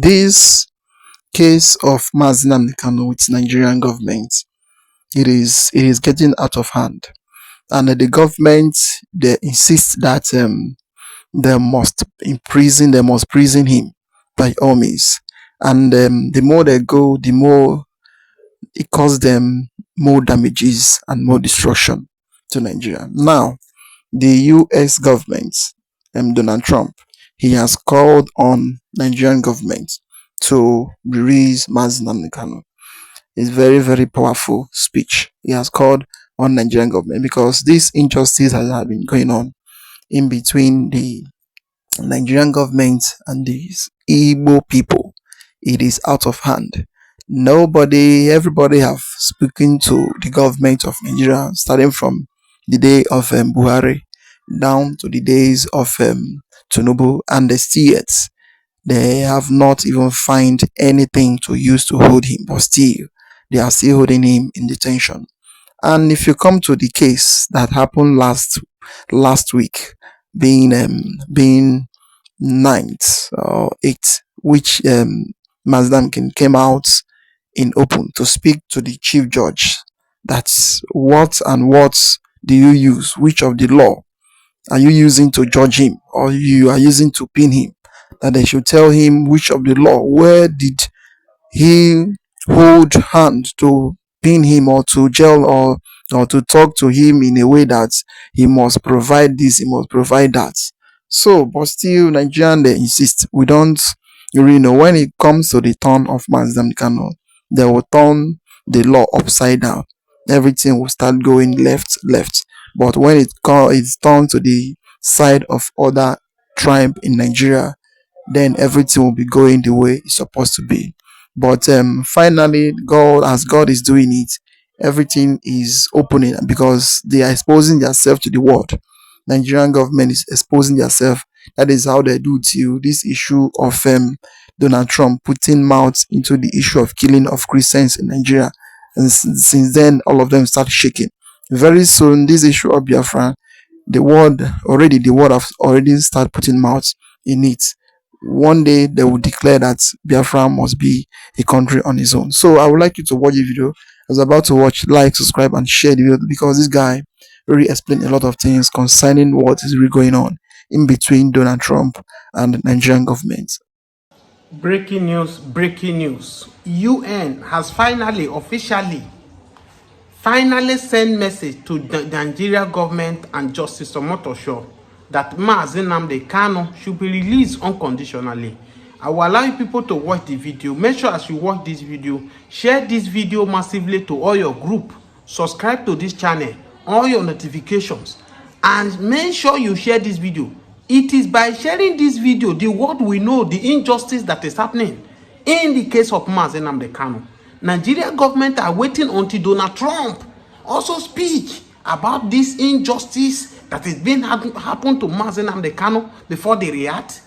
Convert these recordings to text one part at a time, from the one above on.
this case of Nnamdi Kanu with Nigerian government, it is getting out of hand, and the government, they insist that they must prison him by all means, and the more they go, the more it causes them more damages and more destruction to Nigeria. Now, the U.S. government, Donald Trump, he has called on Nigerian government to release Nnamdi Kanu. It's very, very powerful speech. He has called on Nigerian government because this injustice has been going on in between the Nigerian government and these Igbo people. It is out of hand. Everybody have spoken to the government of Nigeria, starting from the day of Buhari down to the days of Tinubu, and they have not even find anything to use to hold him, but still they are still holding him in detention. And if you come to the case that happened last week, being 9th or 8th, which Mazdamkin came out in open to speak to the chief judge, that's what do you use, which of the law are you using to judge him, or you are using to pin him, that they should tell him which of the law, where did he hold hand to pin him or to jail, or to talk to him in a way that he must provide this, he must provide that. So, but still, Nigerian, they insist. We don't really know. When it comes to the turn of Nnamdi Kanu, they will turn the law upside down. Everything will start going left. But when it's turned to the side of other tribe in Nigeria, then everything will be going the way it's supposed to be. But finally, God is doing it, everything is opening because they are exposing themselves to the world. Nigerian government is exposing themselves. That is how they do till this issue of Donald Trump putting mouth into the issue of killing of Christians in Nigeria. And since then, all of them start shaking. Very soon, this issue of Biafra, the world have already started putting mouth in it. One day, they will declare that Biafra must be a country on its own. So I would like you to watch the video. I was about to watch, like, subscribe, and share the video because this guy really explained a lot of things concerning what is really going on in between Donald Trump and the Nigerian government. Breaking news. UN has officially sent message to the Nigeria government and Justice Omotosho that Nnamdi Kanu should be released unconditionally. I will allow you people to watch the video. Make sure as you watch this video, share this video massively to all your group. Subscribe to this channel, all your notifications, and make sure you share this video. It is by sharing this video the world will know the injustice that is happening in the case of Nnamdi Kanu. Nigeria government are waiting until Donald Trump also speak about this injustice that is being happen to Nnamdi Kanu before they react.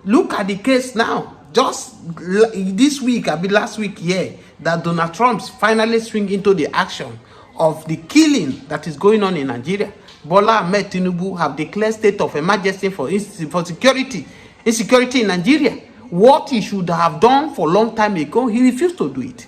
Look at the case now. Just this week, last week here, that Donald Trump finally swing into the action of the killing that is going on in Nigeria. Bola Ahmed Tinubu have declared state of emergency for insecurity in Nigeria. What he should have done for a long time ago, he refused to do it.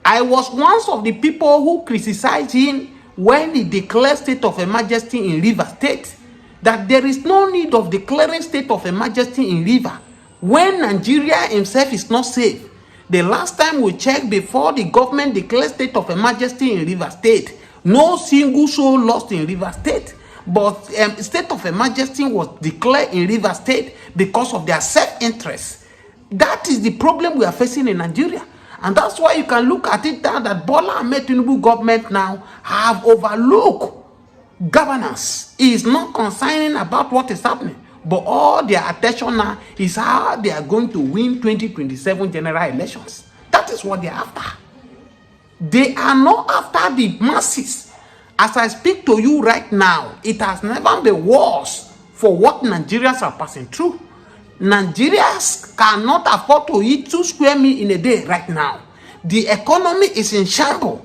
I was one of the people who criticized him when he declared state of emergency in Rivers State, that there is no need of declaring state of emergency in River when Nigeria himself is not safe. The last time we checked, before the government declared state of emergency in Rivers State, no single soul lost in Rivers State. But state of emergency was declared in Rivers State because of their self-interest. That is the problem we are facing in Nigeria. And that's why you can look at it now that Bola Ahmed Tinubu government now have overlooked governance. Is not concerning about what is happening, but all their attention now is how they are going to win 2027 general elections. That is what they are after. They are not after the masses. As I speak to you right now, it has never been worse for what Nigerians are passing through. Nigerians cannot afford to eat 2 square meals in a day right now. The economy is in shambles.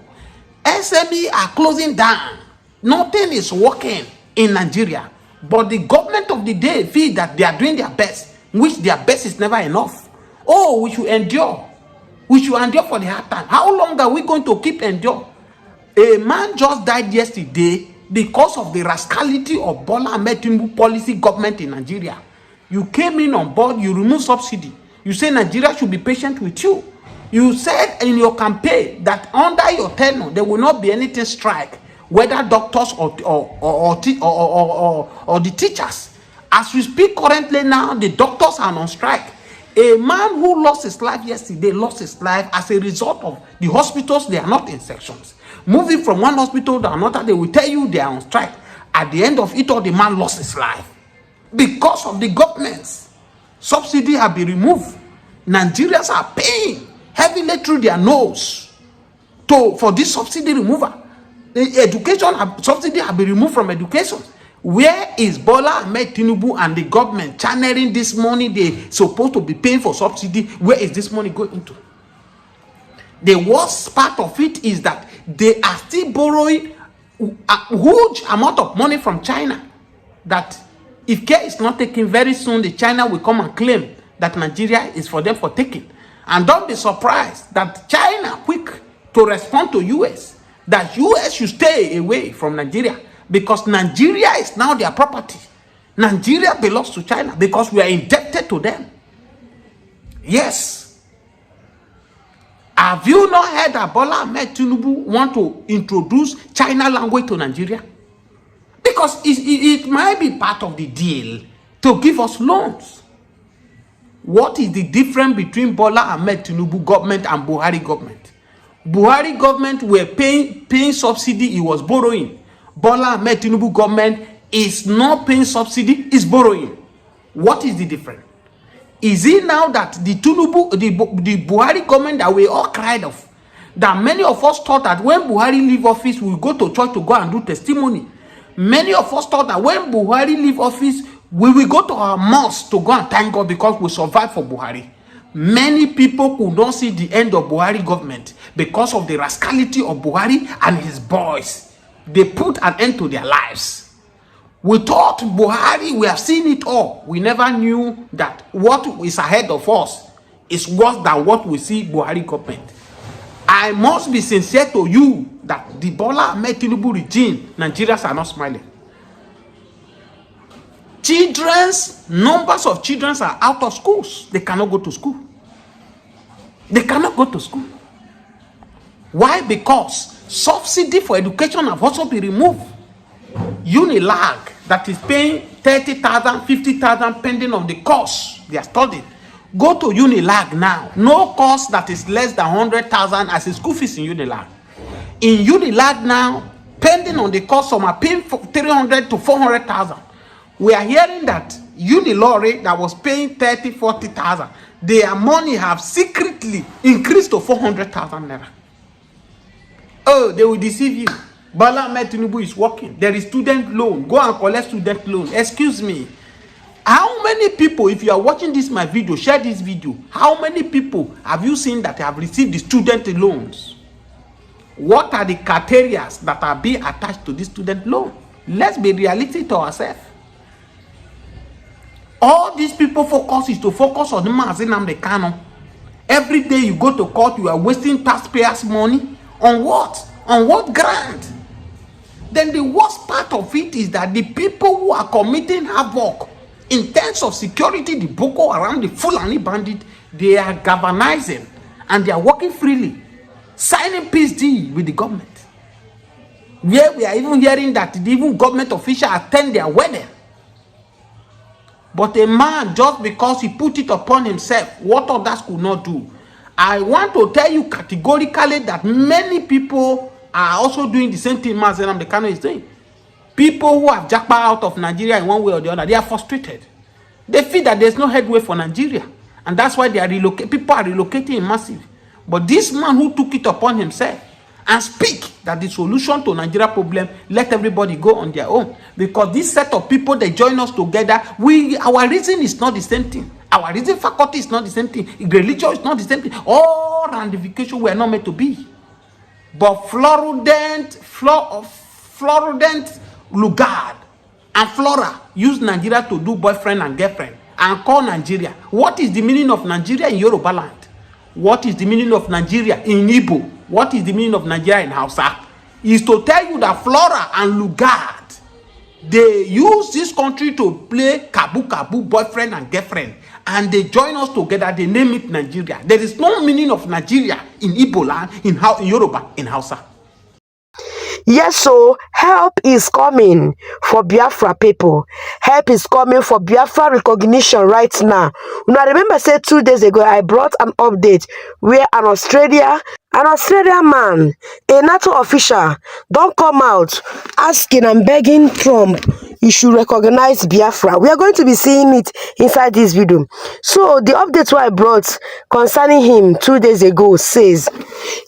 SME are closing down. Nothing is working in Nigeria. But the government of the day feel that they are doing their best, which their best is never enough. Oh, we should endure. We should endure for the hard time. How long are we going to keep endure? A man just died yesterday because of the rascality of Bola Ahmed Tinubu policy government in Nigeria. You came in on board, you remove subsidy. You say Nigeria should be patient with you. You said in your campaign that under your tenure there will not be anything strike, whether doctors or the teachers. As we speak currently now, the doctors are on strike. A man who lost his life yesterday lost his life as a result of the hospitals. They are not in sections. Moving from one hospital to another, they will tell you they are on strike. At the end of it all, the man lost his life because of the government's subsidy have been removed. Nigerians are paying heavily through their nose for this subsidy removal. The education subsidy have been removed from education. Where is Bola Ahmed Tinubu and the government channeling this money they supposed to be paying for subsidy? Where is this money going into? The worst part of it is that they are still borrowing a huge amount of money from China. That if care is not taken, very soon the China will come and claim that Nigeria is for them for taking. And don't be surprised that China quick to respond to US, that US should stay away from Nigeria because Nigeria is now their property. Nigeria belongs to China because we are indebted to them. Yes. Have you not heard that Bola Ahmed Tinubu want to introduce China language to Nigeria? Because it might be part of the deal to give us loans. What is the difference between Bola Ahmed Tinubu government and Buhari government? Buhari government were paying subsidy, he was borrowing. Bola Ahmed Tinubu government is not paying subsidy, is borrowing. What is the difference? Is it now that the Buhari government that we all cried of, that many of us thought that when Buhari leave office, we go to church to go and do testimony. Many of us thought that when Buhari leave office, we will go to our mosque to go and thank God because we survived for Buhari. Many people could not see the end of Buhari government because of the rascality of Buhari and his boys. They put an end to their lives. We thought Buhari, we have seen it all. We never knew that what is ahead of us is worse than what we see Buhari government. I must be sincere to you that the Bola Ahmed Tinubu regime, Nigerians are not smiling. Numbers of children are out of schools. They cannot go to school. They cannot go to school. Why? Because subsidy for education have also been removed. Unilag that is paying 30,000, 50,000 pending on the course they are studying. Go to Unilag now. No course that is less than 100,000 as a school fees in Unilag. In Unilag now, pending on the course, some are paying 300 to 400,000. We are hearing that Unilore that was paying 30, 40,000, their money have secretly increased to 400,000 naira. Oh, they will deceive you. Bola Ahmed Tinubu is working. There is student loan. Go and collect student loan. Excuse me. How many people, if you are watching this my video, share this video. How many people have you seen that have received the student loans? What are the criteria that are being attached to this student loan? Let's be realistic to ourselves. All these people focus is to focus on Nnamdi Kanu. Every day you go to court, you are wasting taxpayers' money. On what? On what ground? Then the worst part of it is that the people who are committing havoc in terms of security, the Boko Haram, the Fulani bandit, they are galvanizing and they are working freely, signing peace deal with the government. Where we are even hearing that the even government officials attend their wedding. But a man, just because he put it upon himself, what others could not do. I want to tell you categorically that many people are also doing the same thing Nnamdi Kanu is doing. People who have jackpot out of Nigeria in one way or the other, they are frustrated. They feel that there's no headway for Nigeria. And that's why they are people are relocating in massive. But this man who took it upon himself and speak that the solution to Nigeria problem, let everybody go on their own. Because this set of people, they join us together. Our reason is not the same thing. Our reason faculty is not the same thing. Religion is not the same thing. All ramifications were not meant to be. But fraudulent Lugard and Flora use Nigeria to do boyfriend and girlfriend. and call Nigeria. What is the meaning of Nigeria in Yoruba land? What is the meaning of Nigeria in Igbo? What is the meaning of Nigeria in Hausa? Is to tell you that Flora and Lugard, they use this country to play kabu boyfriend and girlfriend, and they join us together. They name it Nigeria. There is no meaning of Nigeria in Igbo land, in Yoruba, in Hausa. Yes, so help is coming for Biafra people. Help is coming for Biafra recognition right now. Now, I remember say 2 days ago, I brought an update where an Australian man, a NATO official, don't come out asking and begging Trump you should recognize Biafra. We are going to be seeing it inside this video. So the update I brought concerning him 2 days ago says,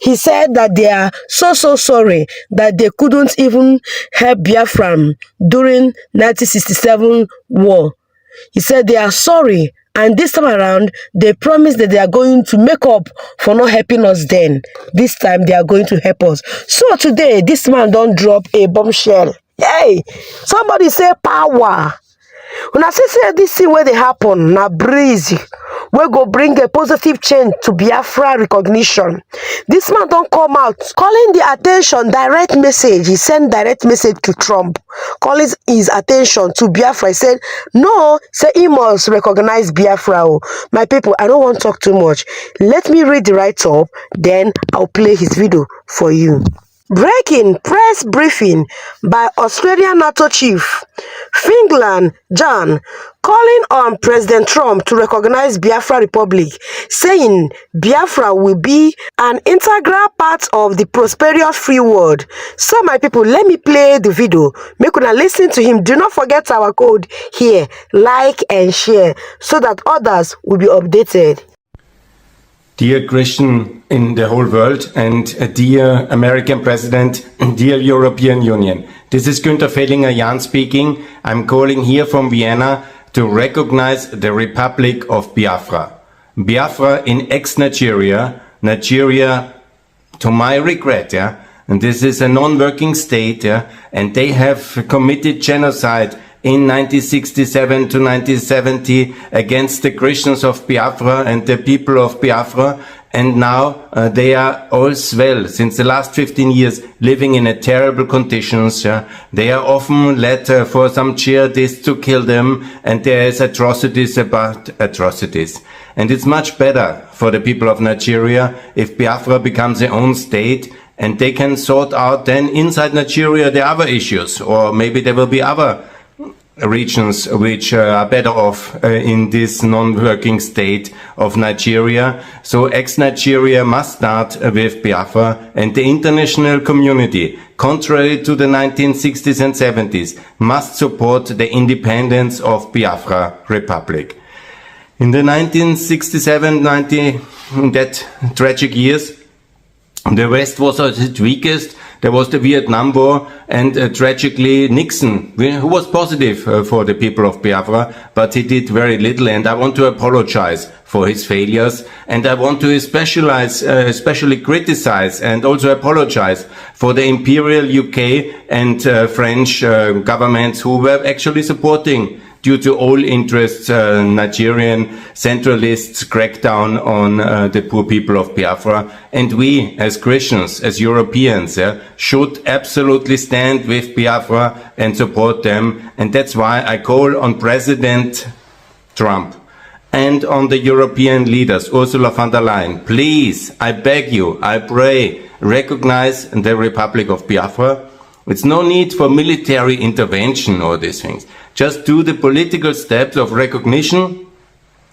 he said that they are so sorry that they couldn't even help Biafra during 1967 war. He said they are sorry, and this time around, they promised that they are going to make up for not helping us then. This time, they are going to help us. So today, this man don't drop a bombshell. Hey, somebody say power. When I say this thing where they happen, na breeze, we go bring a positive change to Biafra recognition. This man don't come out calling the attention, direct message. He sent direct message to Trump, calling his attention to Biafra. He said, no, say he must recognize Biafra. Oh. My people, I don't want to talk too much. Let me read the write-up, then I'll play his video for you. Breaking press briefing by Australian NATO chief Finland Jan calling on President Trump to recognize Biafra Republic, saying Biafra will be an integral part of the prosperous free world. So my people, let me play the video. Make una listen to him. Do not forget our code here. Like and share so that others will be updated. Dear Christian in the whole world and dear American President, dear European Union. This is Günther Fellinger-Jahn speaking. I'm calling here from Vienna to recognize the Republic of Biafra. Biafra in ex-Nigeria, Nigeria to my regret, and this is a non-working state, and they have committed genocide in 1967 to 1970 against the Christians of Biafra and the people of Biafra, and now they are all well since the last 15 years living in a terrible conditions. They are often led for some jihadists to kill them, and there is atrocities about atrocities. And it's much better for the people of Nigeria if Biafra becomes their own state, and they can sort out then inside Nigeria the other issues, or maybe there will be other regions which are better off in this non-working state of Nigeria. So ex-Nigeria must start with Biafra, and the international community, contrary to the 1960s and 70s, must support the independence of Biafra Republic. In the 1967-90, that tragic years, the West was at its weakest. There was the Vietnam War, and tragically Nixon, who was positive for the people of Biafra, but he did very little, and I want to apologize for his failures, and I want to especially criticize and also apologize for the Imperial UK and French governments who were actually supporting, due to all interests, Nigerian centralists crackdown on the poor people of Biafra. And we, as Christians, as Europeans, should absolutely stand with Biafra and support them. And that's why I call on President Trump and on the European leaders, Ursula von der Leyen, please, I beg you, I pray, recognize the Republic of Biafra. It's no need for military intervention or these things. Just do the political steps of recognition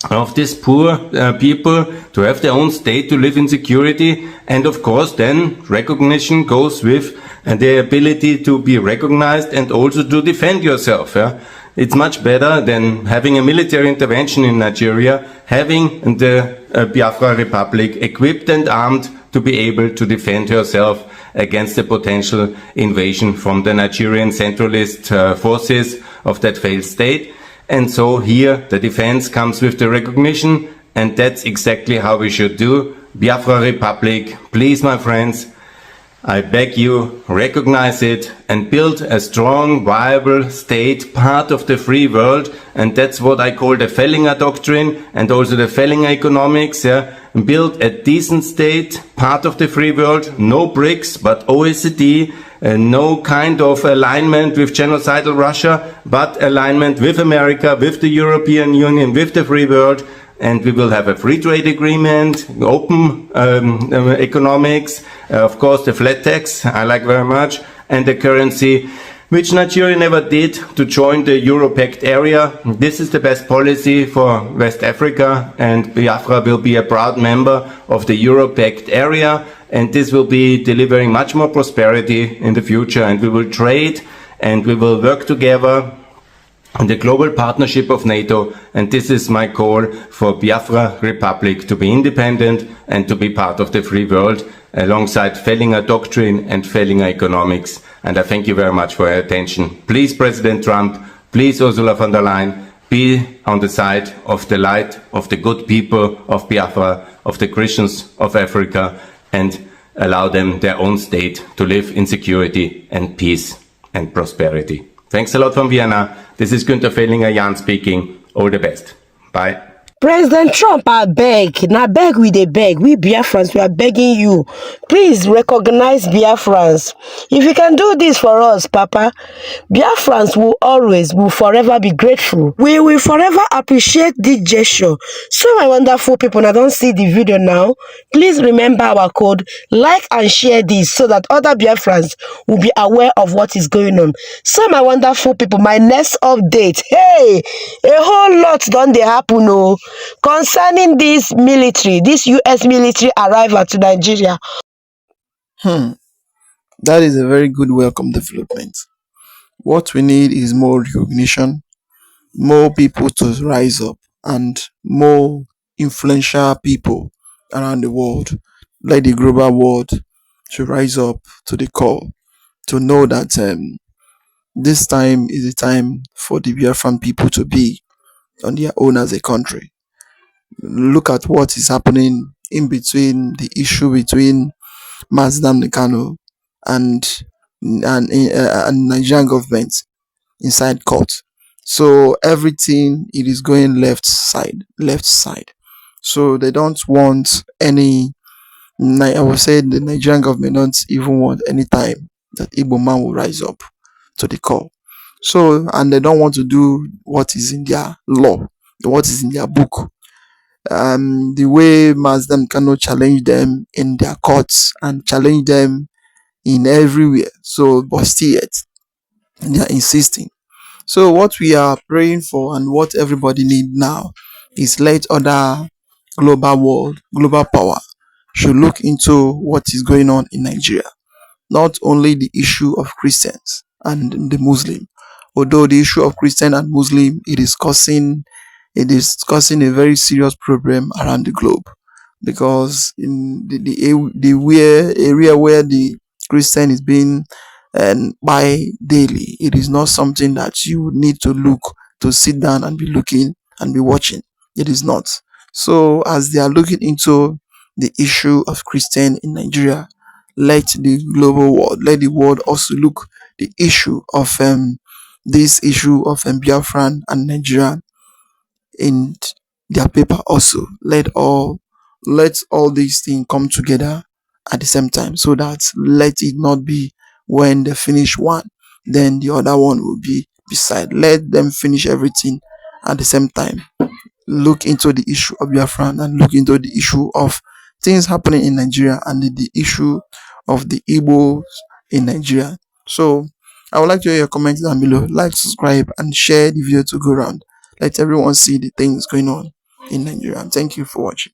of these poor people to have their own state, to live in security, and of course then recognition goes with the ability to be recognized and also to defend yourself. It's much better than having a military intervention in Nigeria, having the Biafra Republic equipped and armed to be able to defend herself against a potential invasion from the Nigerian centralist forces of that failed state. And so here the defense comes with the recognition, and that's exactly how we should do. Biafra Republic, please my friends, I beg you, recognize it and build a strong, viable state, part of the free world. And that's what I call the Fellinger doctrine and also the Fellinger economics. Yeah? Build a decent state, part of the free world, no BRICS, but OECD, no kind of alignment with genocidal Russia, but alignment with America, with the European Union, with the free world. And we will have a free trade agreement, open economics, of course the flat tax, I like very much, and the currency, which Nigeria never did, to join the Euro-Pact area. This is the best policy for West Africa, and Biafra will be a proud member of the Euro-Pact area, and this will be delivering much more prosperity in the future, and we will trade and we will work together in the global partnership of NATO, and this is my call for Biafra Republic to be independent and to be part of the free world alongside Fellinger doctrine and Fellinger economics. And I thank you very much for your attention. Please, President Trump, please, Ursula von der Leyen, be on the side of the light, of the good people of Biafra, of the Christians of Africa, and allow them their own state to live in security and peace and prosperity. Thanks a lot from Vienna. This is Günther Fellinger-Jan speaking. All the best. Bye. President Trump, I beg. Now beg we dey beg. We Biafrans, we are begging you. Please recognize Biafrans. If you can do this for us, Papa, Biafrans will forever be grateful. We will forever appreciate this gesture. So my wonderful people, now don't see the video now. Please remember our code, like and share this so that other Biafrans will be aware of what is going on. So my wonderful people, my next update, hey, a whole lot done dey happen oh, concerning this military, this US military arrival to Nigeria. That is a very good welcome development. What we need is more recognition, more people to rise up, and more influential people around the world, like the global world, to rise up to the call, to know that this time is a time for the Biafran people to be on their own as a country. Look at what is happening in between, the issue between Nnamdi Kanu and Nigerian government inside court. So everything, it is going left side. So they don't want any. I would say the Nigerian government don't even want any time that Igbo man will rise up to the call. So, and they don't want to do what is in their law, what is in their book. The way Nnamdi Kanu challenge them in their courts and challenge them in everywhere. So, but still yet, they are insisting. So, what we are praying for and what everybody need now is let other global power should look into what is going on in Nigeria. Not only the issue of Christians and the Muslim, although the issue of Christian and Muslim, it is causing a very serious problem around the globe, because in the area where the Christian is being by daily, it is not something that you would need to sit down and be looking and be watching. It is not. So as they are looking into the issue of Christian in Nigeria, let the global world, let the world also look the issue of this issue of Biafran and Nigeria in their paper also. Let all these things come together at the same time, so that let it not be when they finish one, then the other one will be beside. Let them finish everything at the same time. Look into the issue of Biafran and look into the issue of things happening in Nigeria and the issue of the Igbo in Nigeria. So I would like to hear your comments down below. Like, subscribe, and share the video to go around. Let everyone see the things going on in Nigeria. Thank you for watching.